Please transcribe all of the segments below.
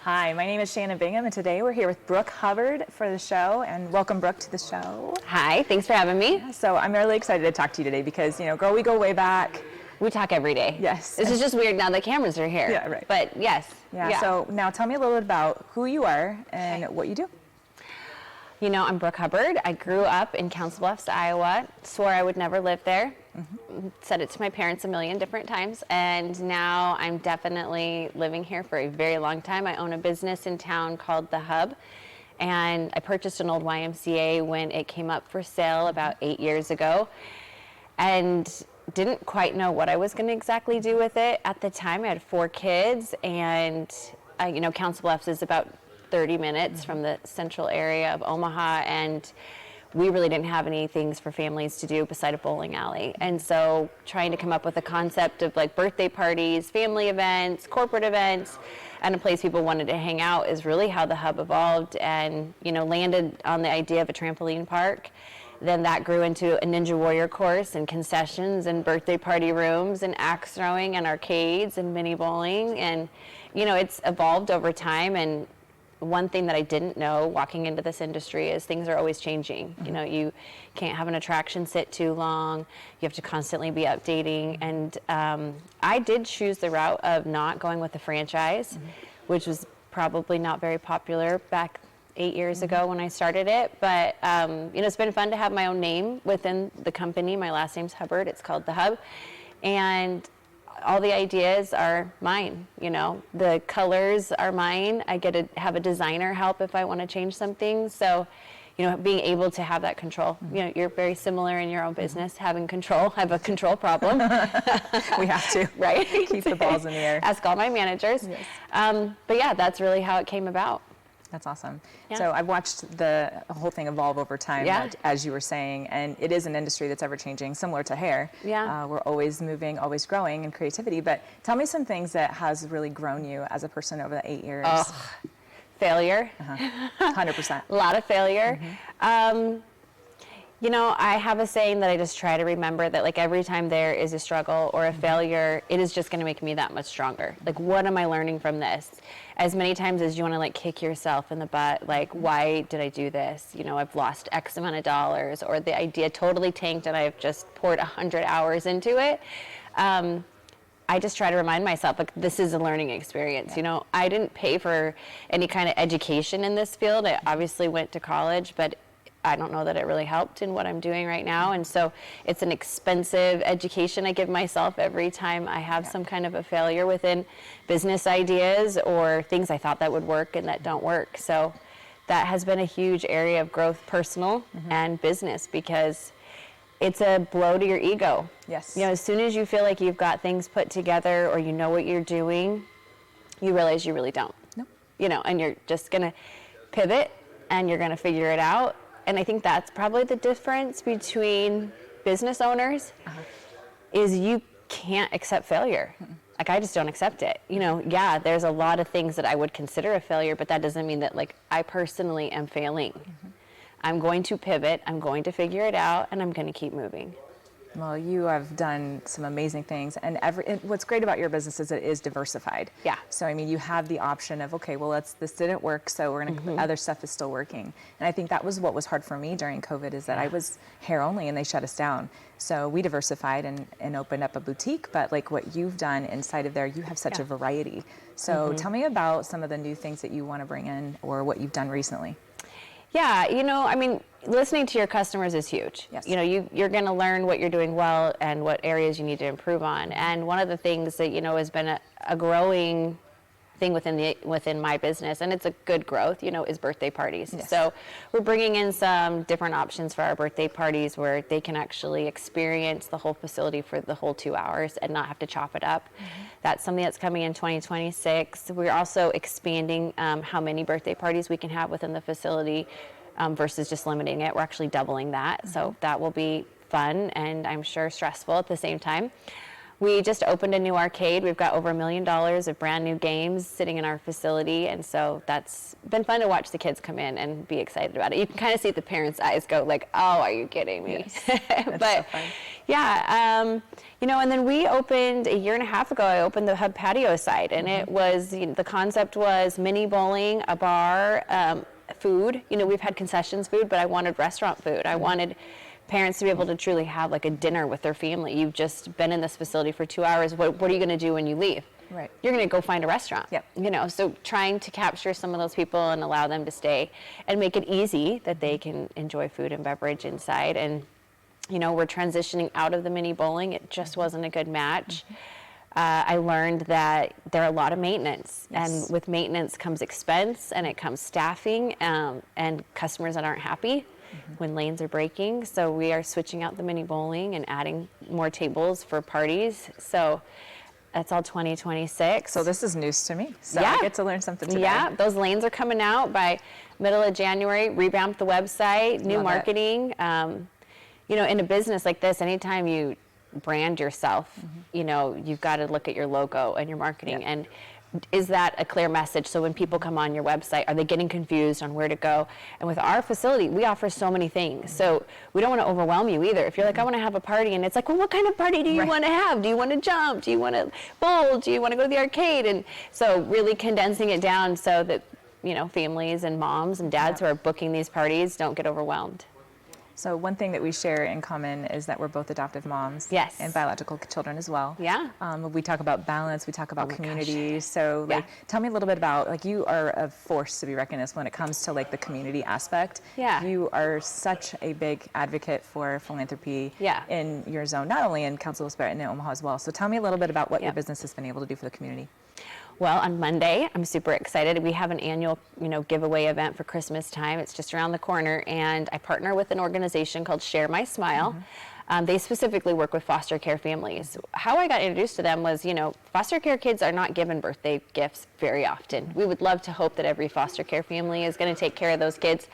Hi, my name is Shannon Bingham, and today we're here with Brooke Hubbard for the show, and welcome, Brooke, to the show. Hi, thanks for having me. Yeah, so I'm really excited to talk to you today because, girl, we go way back. We talk every day. Yes. This is just weird now the cameras are here. Yeah, right. But yes. Yeah, so now tell me a little bit about who you are and what you do. You know, I'm Brooke Hubbard. I grew up in Council Bluffs, Iowa. Swore I would never live there. Said it to my parents a million different times. And now I'm definitely living here for a very long time. I own a business in town called The Hub. And I purchased an old YMCA when it came up for sale about 8 years ago. And didn't quite know what I was going to exactly do with it. At the time, I had 4 kids. And, Council Bluffs is about 30 minutes from the central area of Omaha, and we really didn't have any things for families to do beside a bowling alley. And so trying to come up with a concept of like birthday parties, family events, corporate events, and a place people wanted to hang out is really how the Hub evolved, and landed on the idea of a trampoline park. Then that grew into a Ninja Warrior course and concessions and birthday party rooms and axe throwing and arcades and mini bowling. And it's evolved over time. And one thing that I didn't know walking into this industry is things are always changing. You can't have an attraction sit too long. You have to constantly be updating. And I did choose the route of not going with a franchise, which was probably not very popular back 8 years ago when I started it. But, it's been fun to have my own name within the company. My last name's Hubbard. It's called The Hub. And all the ideas are mine, the colors are mine. I get to have a designer help if I want to change something. So, being able to have that control. You're very similar in your own business, having control. I have a control problem. We have to. Right? Keep the balls in the air. Ask all my managers. Yes. But yeah, that's really how it came about. That's awesome. Yeah. So I've watched the whole thing evolve over time, as you were saying, and it is an industry that's ever changing, similar to hair. Yeah. We're always moving, always growing in creativity. But tell me some things that has really grown you as a person over the 8 years. Oh, failure. 100%. A lot of failure. I have a saying that I just try to remember that like every time there is a struggle or a failure, it is just going to make me that much stronger. Like, what am I learning from this? As many times as you want to like kick yourself in the butt, like, why did I do this? I've lost X amount of dollars, or the idea totally tanked and I've just poured 100 hours into it. I just try to remind myself, like, this is a learning experience. Yeah. I didn't pay for any kind of education in this field. I obviously went to college, but I don't know that it really helped in what I'm doing right now. And so it's an expensive education I give myself every time I have some kind of a failure within business ideas or things I thought that would work and that don't work. So that has been a huge area of growth, personal and business, because it's a blow to your ego. Yes. As soon as you feel like you've got things put together or you know what you're doing, you realize you really don't. Nope. And you're just going to pivot and you're going to figure it out. And I think that's probably the difference between business owners is you can't accept failure. Like, I just don't accept it. There's a lot of things that I would consider a failure, but that doesn't mean that like I personally am failing. I'm going to pivot, I'm going to figure it out, and I'm going to keep moving. Well, you have done some amazing things, and what's great about your business is it is diversified. Yeah. So, you have the option of, okay, well, this didn't work, so we're going to, other stuff is still working. And I think that was what was hard for me during COVID, is that I was hair only and they shut us down. So we diversified and opened up a boutique, but like what you've done inside of there, you have such a variety. So tell me about some of the new things that you want to bring in or what you've done recently. Yeah, listening to your customers is huge. Yes. You're going to learn what you're doing well and what areas you need to improve on. And one of the things that, has been a growing thing within my business, and it's a good growth, is birthday parties. Yes. So we're bringing in some different options for our birthday parties where they can actually experience the whole facility for the whole 2 hours and not have to chop it up. That's something that's coming in 2026. We're also expanding how many birthday parties we can have within the facility versus just limiting it. We're actually doubling that. So that will be fun and I'm sure stressful at the same time. We just opened a new arcade. We've got over $1 million of brand new games sitting in our facility. And so that's been fun to watch the kids come in and be excited about it. You can kind of see the parents' eyes go like, oh, are you kidding me? Yes. That's But so fun. yeah, you know, and then we opened a year and a half ago, I opened the Hub Patio side, and it was, you know, the concept was mini bowling, a bar, food. You know, we've had concessions food, but I wanted restaurant food. I wanted parents to be able to truly have like a dinner with their family. You've just been in this facility for 2 hours. What are you going to do when you leave? Right. You're going to go find a restaurant. Yep. You know, so trying to capture some of those people and allow them to stay and make it easy that they can enjoy food and beverage inside. And, you know, we're transitioning out of the mini bowling. It just wasn't a good match. I learned that there are a lot of maintenance, and with maintenance comes expense, and it comes staffing, and customers that aren't happy when lanes are breaking. So we are switching out the mini bowling and adding more tables for parties. So that's all 2026. So this is news to me. So Yeah. I get to learn something today. Yeah, those lanes are coming out by middle of January. Revamped the website, new Love it. marketing. You know, in a business like this, anytime you brand yourself, you know, you've got to look at your logo and your marketing. Yeah. And is that a clear message? So when people come on your website, are they getting confused on where to go? And with our facility, we offer so many things. So we don't want to overwhelm you either. If you're like, I want to have a party, and it's like, well, what kind of party do you want to have? Do you want to jump? Do you want to bowl? Do you want to go to the arcade? And so really condensing it down so that, you know, families and moms and dads who are booking these parties don't get overwhelmed. So one thing that we share in common is that we're both adoptive moms. Yes. And biological children as well. Yeah. We talk about balance. We talk about my community. So like, tell me a little bit about, like, you are a force to be reckoned with when it comes to like the community aspect. Yeah. You are such a big advocate for philanthropy in your zone, not only in Council Bluffs, but in Omaha as well. So tell me a little bit about what your business has been able to do for the community. Well, on Monday, I'm super excited. We have an annual, you know, giveaway event for Christmas time. It's just around the corner, and I partner with an organization called Share My Smile. They specifically work with foster care families. How I got introduced to them was, you know, foster care kids are not given birthday gifts very often. We would love to hope that every foster care family is going to take care of those kids,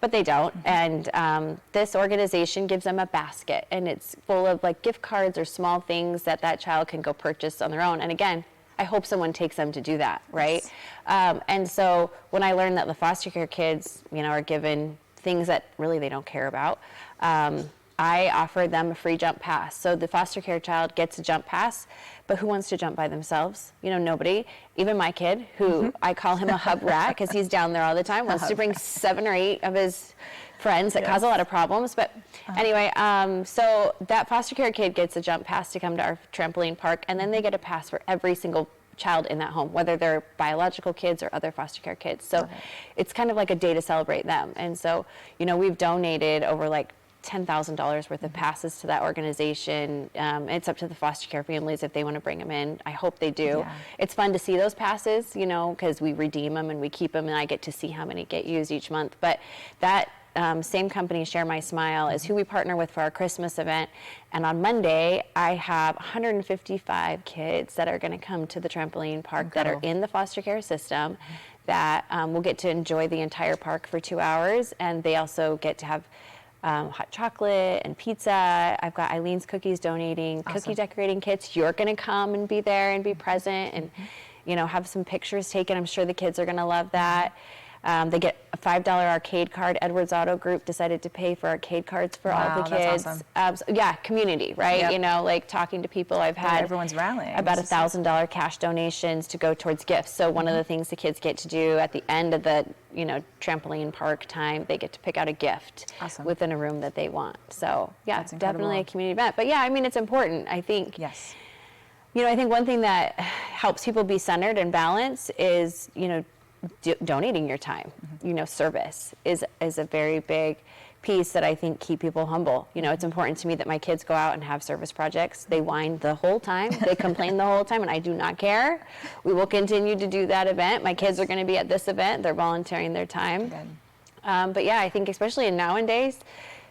but they don't. And this organization gives them a basket, and it's full of like gift cards or small things that that child can go purchase on their own. And again, I hope someone takes them to do that, right? Yes. And so when I learned that the foster care kids, you know, are given things that really they don't care about, I offered them a free jump pass. So the foster care child gets a jump pass, but who wants to jump by themselves? You know, nobody. Even my kid, who I call him a hub rat because he's down there all the time, wants to bring 7 or 8 of his friends that cause a lot of problems. But anyway, so that foster care kid gets a jump pass to come to our trampoline park, and then they get a pass for every single child in that home, whether they're biological kids or other foster care kids. So it's kind of like a day to celebrate them. And so, you know, we've donated over like $10,000 worth of passes to that organization. It's up to the foster care families if they want to bring them in. I hope they do. Yeah. It's fun to see those passes, you know, because we redeem them and we keep them, and I get to see how many get used each month. But that same company, Share My Smile, is who we partner with for our Christmas event. And on Monday, I have 155 kids that are going to come to the trampoline park that are in the foster care system that will get to enjoy the entire park for 2 hours. And they also get to have hot chocolate and pizza. I've got Eileen's Cookies donating cookie decorating kits. You're going to come and be there and be present and, you know, have some pictures taken. I'm sure the kids are going to love that. They get a $5 arcade card. Edwards Auto Group decided to pay for arcade cards for all the kids. That's awesome. So, yeah, community, right? Yep. You know, like talking to people. I've had everyone's rallying. about $1,000 cash donations to go towards gifts. So one of the things the kids get to do at the end of the, you know, trampoline park time, they get to pick out a gift within a room that they want. So yeah, it's definitely a community event. But yeah, I mean, it's important. I think. Yes. You know, I think one thing that helps people be centered and balanced is, you know, donating your time. You know, service is a very big piece that I think keep people humble. You know, it's important to me that my kids go out and have service projects. They whine the whole time. They complain the whole time, and I do not care. We will continue to do that event. My kids are going to be at this event. They're volunteering their time. But yeah, I think especially in nowadays,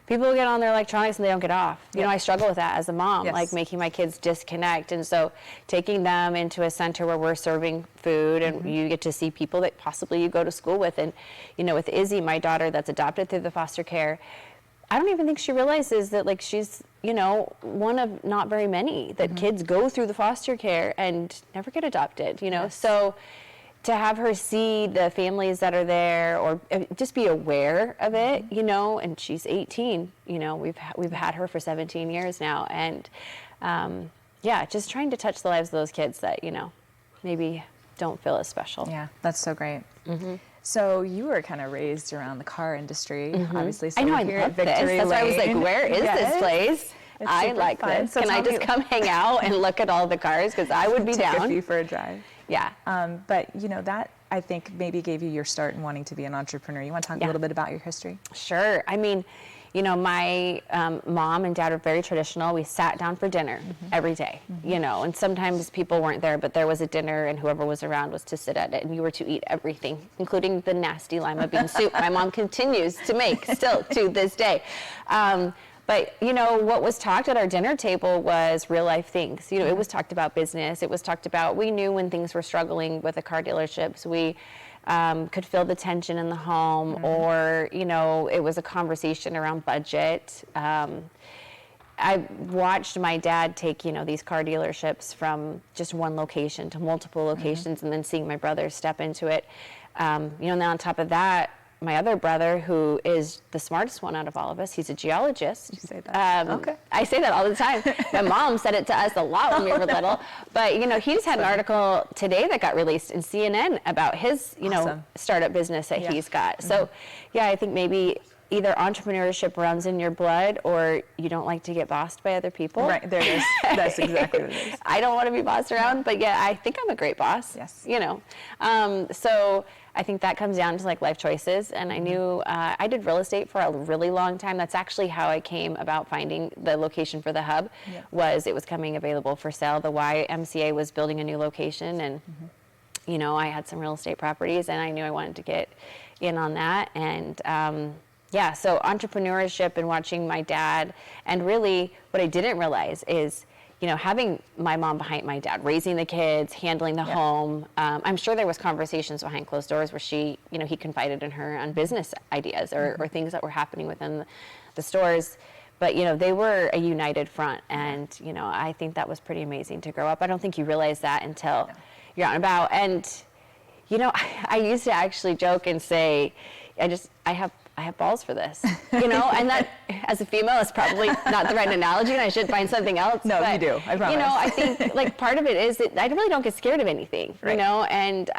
people get on their electronics and they don't get off. You know, I struggle with that as a mom, like making my kids disconnect. And so taking them into a center where we're serving food and you get to see people that possibly you go to school with. And, you know, with Izzy, my daughter that's adopted through the foster care, I don't even think she realizes that, like, she's, you know, one of not very many that kids go through the foster care and never get adopted, you know. Yes. So to have her see the families that are there, or just be aware of it, you know, and she's 18, you know, we've had her for 17 years now, and yeah, just trying to touch the lives of those kids that, you know, maybe don't feel as special. Yeah, that's so great. So you were kind of raised around the car industry, obviously. So I know, we're I here love at Victory this. That's why I was like, Lane. where is Yes. this place? It's I super like fun. this. So Can I tell just me- come hang out and look at all the cars? Because I would be Take down. you for a drive. Yeah. But you know, that I think maybe gave you your start in wanting to be an entrepreneur. You want to talk a little bit about your history? Sure. I mean, you know, my mom and dad are very traditional. We sat down for dinner every day, you know, and sometimes people weren't there, but there was a dinner and whoever was around was to sit at it, and you were to eat everything, including the nasty lima bean soup my mom continues to make still to this day. But, you know, what was talked at our dinner table was real life things. You know, it was talked about business. It was talked about, we knew when things were struggling with the car dealerships. We could feel the tension in the home, or, you know, it was a conversation around budget. I watched my dad take, you know, these car dealerships from just one location to multiple locations, and then seeing my brother step into it. You know, and then on top of that, my other brother, who is the smartest one out of all of us, he's a geologist. You say that. Okay. I say that all the time. My mom said it to us a lot when we were little. But, you know, he just had an article today that got released in CNN about his, you know, Awesome. startup business that he's got. So, yeah, I think maybe either entrepreneurship runs in your blood, or you don't like to get bossed by other people. Right, there it is. That's exactly what it is. I don't want to be bossed around, but yeah, I think I'm a great boss. Yes. You know, so I think that comes down to like life choices. And I knew I did real estate for a really long time. That's actually how I came about finding the location for the hub. Yeah. Was it was coming available for sale. The YMCA was building a new location, and you know, I had some real estate properties, and I knew I wanted to get in on that. And yeah, so entrepreneurship and watching my dad, and really what I didn't realize is, you know, having my mom behind my dad, raising the kids, handling the home. I'm sure there was conversations behind closed doors where she, you know, he confided in her on business ideas or things that were happening within the stores. But, you know, they were a united front, and, you know, I think that was pretty amazing to grow up. I don't think you realize that until you're out and about. And, you know, I used to actually joke and say, I have balls for this, you know, and that as a female is probably not the right analogy, and I should find something else. No, but, you do, I promise. You know, I think like part of it is that I really don't get scared of anything, you know, and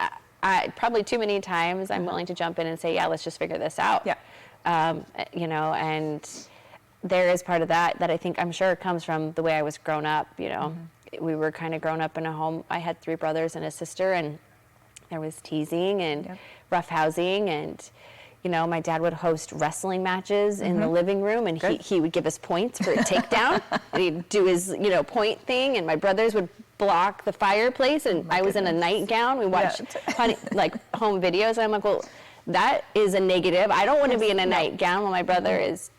I probably too many times I'm willing to jump in and say, yeah, let's just figure this out. Yeah. You know, and there is part of that I think I'm sure comes from the way I was grown up, you know. We were kind of grown up in a home. I had 3 brothers and a sister, and there was teasing and roughhousing, and you know, my dad would host wrestling matches in the living room, and he would give us points for a takedown. And he'd do his, you know, point thing, and my brothers would block the fireplace, and I was in a nightgown. We watched like home videos, and I'm like, well, that is a negative. I don't want to be in a nightgown when my brother is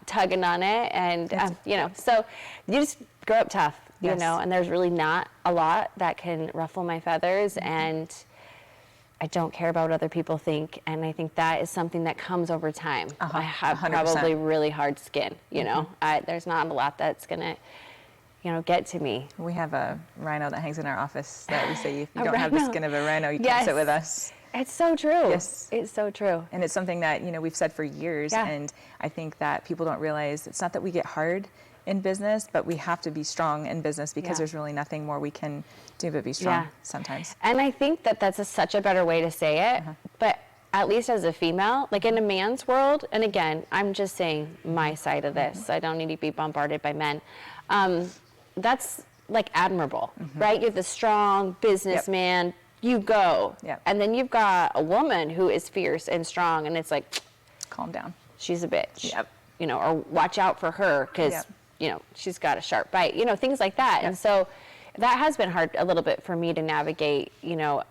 tugging on it, and you know, so you just grow up tough, you know, and there's really not a lot that can ruffle my feathers, and I don't care about what other people think, and I think that is something that comes over time. I have 100%. probably really hard skin, you know. There's not a lot that's gonna, you know, get to me. We have a rhino that hangs in our office that we say, if you A don't have the rhino. skin of a rhino, you can't sit with us. It's so true. Yes. It's so true. And it's something that, you know, we've said for years, and I think that people don't realize it's not that we get hard in business, but we have to be strong in business because there's really nothing more we can do but be strong sometimes. And I think that that's such a better way to say it, but at least as a female, like in a man's world, and again, I'm just saying my side of this, I don't need to be bombarded by men, that's like admirable, right? You're the strong businessman, you go. And then you've got a woman who is fierce and strong, and it's like, calm down. She's a bitch, you know, or watch out for her because, you know, she's got a sharp bite, you know, things like that. And so that has been hard a little bit for me to navigate. You know,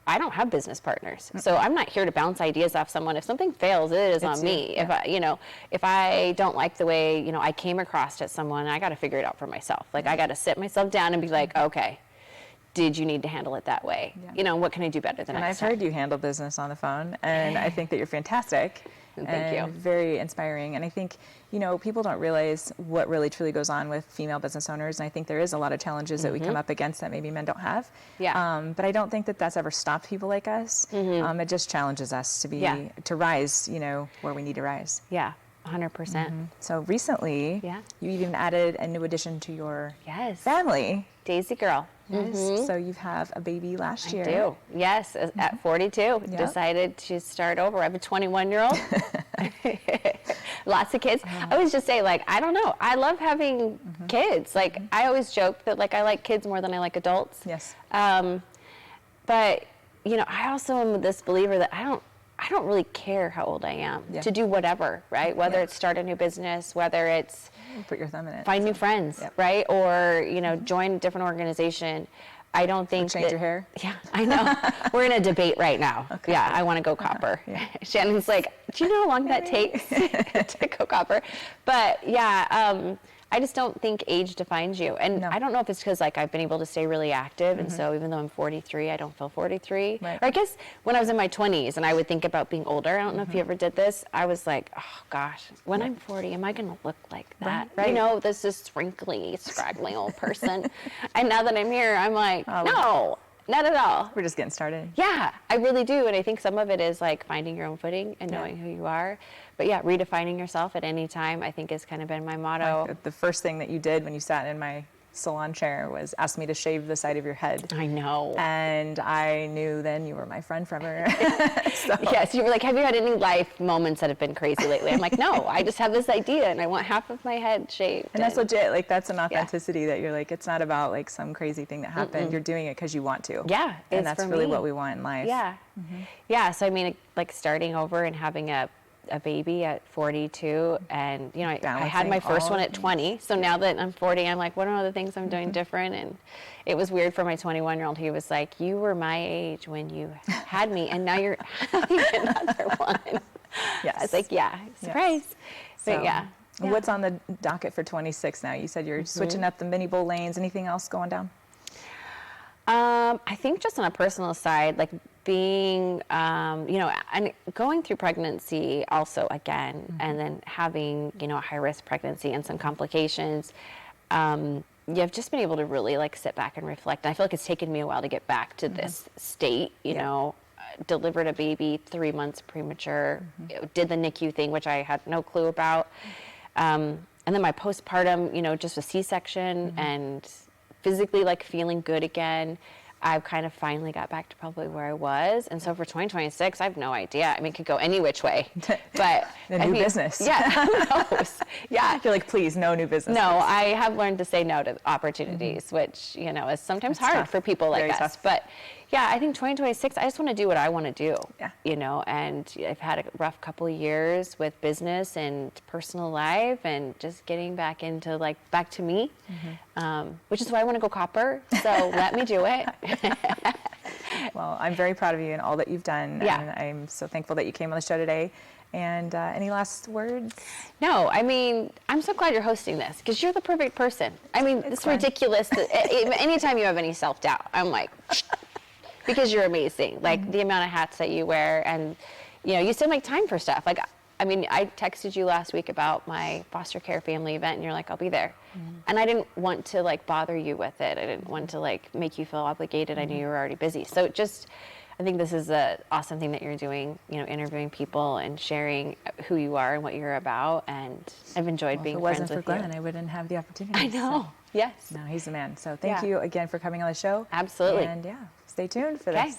I don't have business partners, so I'm not here to bounce ideas off someone. If something fails, it is on me. If I, you know, if I don't like the way, you know, I came across at someone, I got to figure it out for myself. Like I got to sit myself down and be like, okay, did you need to handle it that way? Yeah. You know, what can I do better than And next I've time? heard you handle business on the phone, and I think that you're fantastic. Thank you. Very inspiring. And I think, you know, people don't realize what really truly goes on with female business owners. And I think there is a lot of challenges that we come up against that maybe men don't have. Yeah. But I don't think that that's ever stopped people like us. It just challenges us to be, to rise, you know, where we need to rise. Yeah, 100%. So recently, Yeah. you even added a new addition to your Yes. family. Daisy girl. Yes. So you have a baby last year. I do. Yes, at 42, decided to start over. I have a 21-year-old. Lots of kids. I always just say, like, I don't know. I love having kids. Like, I always joke that, like, I like kids more than I like adults. Yes. But, you know, I also am this believer that I don't really care how old I am to do whatever, right? Whether it's start a new business, whether it's Put your thumb in it. find new friends, right? Or, you know, join a different organization. I don't think change your hair. Yeah, I know. We're in a debate right now. Okay. Yeah, I want to go copper. Shannon's like, do you know how long that takes to go copper? But yeah, I just don't think age defines you. And I don't know if it's because, like, I've been able to stay really active. And so even though I'm 43, I don't feel 43. Right. Or I guess when I was in my 20s and I would think about being older, I don't know if you ever did this, I was like, oh gosh, when I'm 40, am I going to look like that? Right. You know, this is wrinkly, scraggly old person. And now that I'm here, I'm like, no, not at all. We're just getting started. Yeah, I really do. And I think some of it is like finding your own footing and knowing who you are. But yeah, redefining yourself at any time, I think, has kind of been my motto. Like the first thing that you did when you sat in my salon chair was ask me to shave the side of your head. I know. And I knew then you were my friend forever. So. Yes, you were like, have you had any life moments that have been crazy lately? I'm like, no, I just have this idea and I want half of my head shaved. And that's legit. Like, that's an authenticity that you're like, it's not about like some crazy thing that happened. You're doing it because you want to. Yeah. And that's really me. what we want in life. Yeah. Yeah. So, I mean, like starting over and having a baby at 42, and you know, I had my first one at 20. So now that I'm 40, I'm like, what are other things I'm doing different? And it was weird for my 21-year-old. He was like, you were my age when you had me, and now you're having another one. Yes. I was like, yeah, surprise. Yes. But So, yeah. What's on the docket for 26 now? You said you're switching up the mini bowl lanes. Anything else going down? I think just on a personal side, like being, you know, and going through pregnancy also again, and then having, you know, a high risk pregnancy and some complications, you've just been able to really like sit back and reflect. And I feel like it's taken me a while to get back to this state, you know. Delivered a baby 3 months premature, did the NICU thing, which I had no clue about. And then my postpartum, you know, just a C-section and physically like feeling good again. I've kind of finally got back to probably where I was. And so for 2026, I have no idea. I mean, it could go any which way. But New business. Yeah, who knows? Yeah. You're like, please, no new business. No, I have learned to say no to opportunities, which, you know, is sometimes It's hard tough. for people like Very us. tough. But yeah, I think 2026, I just want to do what I want to do. Yeah. You know, and I've had a rough couple of years with business and personal life and just getting back into like, back to me, which is why I want to go copper. So let me do it. Well, I'm very proud of you and all that you've done. Yeah. And I'm so thankful that you came on the show today. And any last words? No, I mean, I'm so glad you're hosting this because you're the perfect person. I mean, it's fun. ridiculous that anytime you have any self-doubt, I'm like, because you're amazing. Like the amount of hats that you wear, and you know, you still make time for stuff. Like, I mean, I texted you last week about my foster care family event, and you're like, I'll be there. And I didn't want to like bother you with it. I didn't want to like make you feel obligated. I knew you were already busy. So just, I think this is an awesome thing that you're doing, you know, interviewing people and sharing who you are and what you're about. And I've enjoyed being friends with you. If it wasn't for Glenn, I wouldn't have the opportunity. I know. Yes. No, he's the man. So thank you again for coming on the show. Absolutely. And yeah, stay tuned for Okay. this.